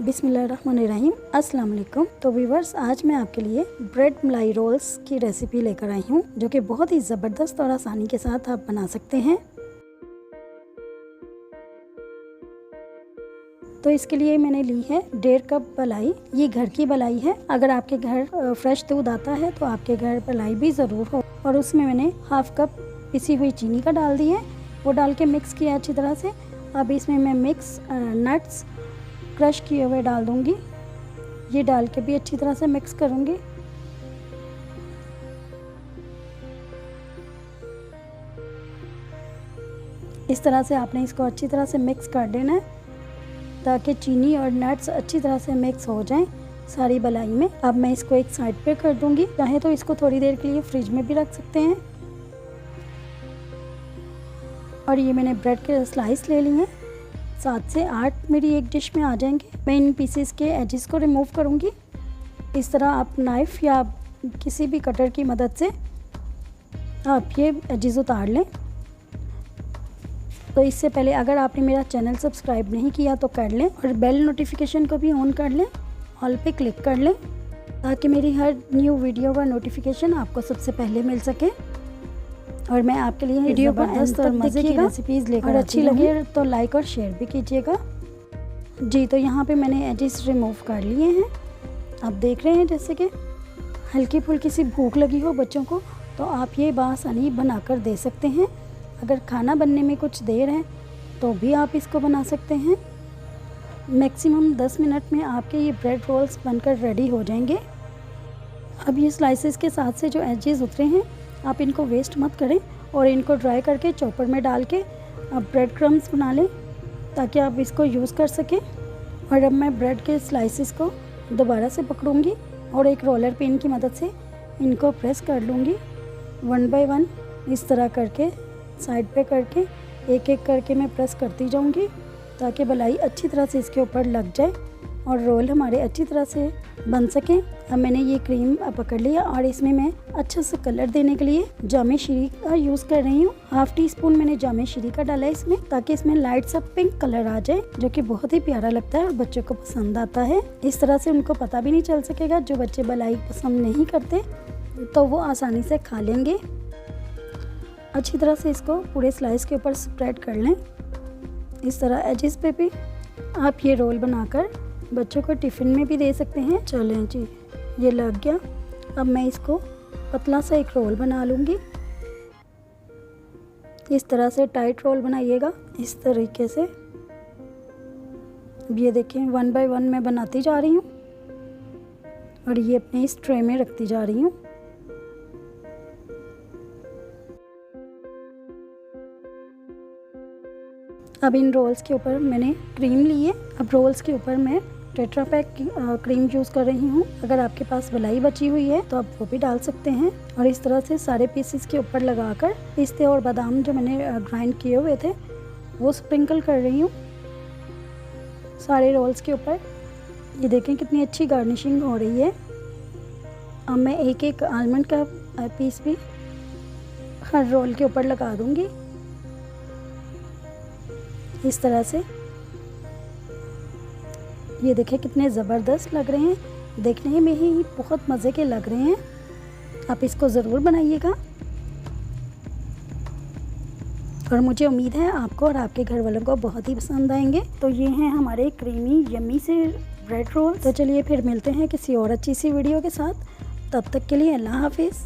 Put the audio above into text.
बिस्मिल्लाहिर्रहमानिर्रहीम, अस्सलाम वालेकुम। तो व्यूअर्स, आज मैं आपके लिए ब्रेड मलाई रोल्स की रेसिपी लेकर आई हूँ, जो कि बहुत ही ज़बरदस्त और आसानी के साथ आप बना सकते हैं। तो इसके लिए मैंने ली है 1.5 कप मलाई। ये घर की मलाई है। अगर आपके घर फ्रेश दूध आता है तो आपके घर मलाई भी ज़रूर हो। और उसमें मैंने हाफ कप पिसी हुई चीनी का डाल दी है, वो डाल के मिक्स किया अच्छी तरह से। अब इसमें मैं मिक्स नट्स क्रश किए हुए डाल दूंगी। ये डाल के भी अच्छी तरह से मिक्स करूंगी। इस तरह से आपने इसको अच्छी तरह से मिक्स कर देना है ताकि चीनी और नट्स अच्छी तरह से मिक्स हो जाएं सारी मलाई में। अब मैं इसको एक साइड पे कर दूंगी। चाहे तो इसको थोड़ी देर के लिए फ्रिज में भी रख सकते हैं। और ये मैंने ब्रेड के स्लाइस ले लिए हैं, 7 से 8 मेरी एक डिश में आ जाएंगे। मैं इन पीसेस के एजेस को रिमूव करूंगी। इस तरह आप नाइफ़ या किसी भी कटर की मदद से आप ये एजेस उतार लें। तो इससे पहले अगर आपने मेरा चैनल सब्सक्राइब नहीं किया तो कर लें और बेल नोटिफिकेशन को भी ऑन कर लें, ऑल पे क्लिक कर लें ताकि मेरी हर न्यू वीडियो का नोटिफिकेशन आपको सबसे पहले मिल सके। और मैं आपके लिए वीडियो जबरदस्त और मज़े की रेसिपीज़ लेकर अच्छी लगे तो लाइक और शेयर भी कीजिएगा जी। तो यहाँ पे मैंने एजेस रिमूव कर लिए हैं। आप देख रहे हैं जैसे कि हल्की फुल्की सी भूख लगी हो बच्चों को तो आप ये बासानी बनाकर दे सकते हैं। अगर खाना बनने में कुछ देर है तो भी आप इसको बना सकते हैं। मैक्सिमम 10 मिनट में आपके ये ब्रेड रोल्स बनकर रेडी हो जाएंगे। अब ये स्लाइसेस के साथ से जो एजेस उतरे हैं आप इनको वेस्ट मत करें और इनको ड्राई करके चॉपर में डाल के आप ब्रेड क्रम्स बना लें ताकि आप इसको यूज़ कर सकें। और अब मैं ब्रेड के स्लाइसेस को दोबारा से पकड़ूंगी और एक रोलर पिन की मदद से इनको प्रेस कर लूँगी 1 बाय 1। इस तरह करके साइड पे करके एक एक करके मैं प्रेस करती जाऊंगी ताकि मलाई अच्छी तरह से इसके ऊपर लग जाए और रोल हमारे अच्छी तरह से बन सकें। अब मैंने ये क्रीम पकड़ लिया और इसमें मैं अच्छा सा कलर देने के लिए जामे शीरी का यूज़ कर रही हूँ। हाफ टी स्पून मैंने जामे शीरी का डाला है इसमें ताकि इसमें लाइट सा पिंक कलर आ जाए, जो कि बहुत ही प्यारा लगता है और बच्चों को पसंद आता है। इस तरह से उनको पता भी नहीं चल सकेगा। जो बच्चे मलाई पसंद नहीं करते तो वो आसानी से खा लेंगे। अच्छी तरह से इसको पूरे स्लाइस के ऊपर स्प्रेड कर लें। इस तरह एजेस पे भी आप ये रोल बनाकर बच्चों को टिफ़िन में भी दे सकते हैं। चलें जी, ये लग गया। अब मैं इसको पतला सा एक रोल बना लूँगी। इस तरह से टाइट रोल बनाइएगा इस तरीके से। ये देखें 1 बाय 1 मैं बनाती जा रही हूँ और ये अपने इस ट्रे में रखती जा रही हूँ। अब इन रोल्स के ऊपर मैंने क्रीम ली है। अब रोल्स के ऊपर मैं टेट्रा पैक क्रीम यूज़ कर रही हूँ। अगर आपके पास मलाई बची हुई है तो आप वो भी डाल सकते हैं। और इस तरह से सारे पीसेस के ऊपर लगाकर पिस्ते और बादाम जो मैंने ग्राइंड किए हुए थे वो स्प्रिंकल कर रही हूँ सारे रोल्स के ऊपर। ये देखें कितनी अच्छी गार्निशिंग हो रही है। अब मैं एक एक आलमंड का पीस भी हर रोल के ऊपर लगा दूँगी इस तरह से। ये देखें कितने ज़बरदस्त लग रहे हैं, देखने में ही बहुत मज़े के लग रहे हैं। आप इसको ज़रूर बनाइएगा और मुझे उम्मीद है आपको और आपके घर वालों को बहुत ही पसंद आएंगे। तो ये हैं हमारे क्रीमी यम्मी से ब्रेड रोल। तो चलिए फिर मिलते हैं किसी और अच्छी सी वीडियो के साथ। तब तक के लिए अल्लाह हाफिज़।